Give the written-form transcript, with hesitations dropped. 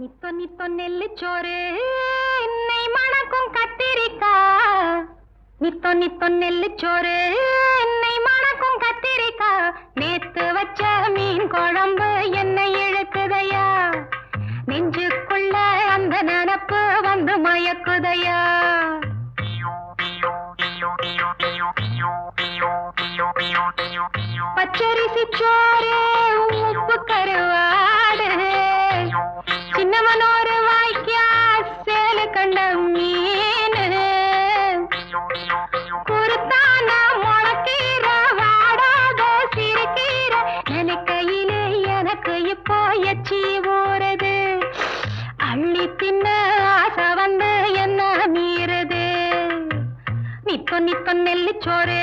நித்தோ நித்தோ நெல்லுச்சோறு நெய் மணக்கும் கத்திரிக்கா. நித்தோ நித்தோ நெல்லுச்சோறு நெய் மணக்கும் கத்திரிக்கா. நேத்து வச்ச மீன் குழம்பு என்னை இழுக்குதையா. நெஞ்சுக்குள்ள அந்த நினப்பு வந்து மயக்குதையா. பச்சரிசி சோறு உப்பு கருவாடு. சின்னமனோரு வாய்க்கா சேல கண்ட மீன். குருத்தான முளக்கீர வாடாத சிறுகீர. நினைக்கையிலே எனக்கு இப்போ எச்சி ஊறுது. அள்ளி தின்ன ஆசை வந்து என்ன மீறுது. நித்தோ நித்தோ நெல்லுச்சோறு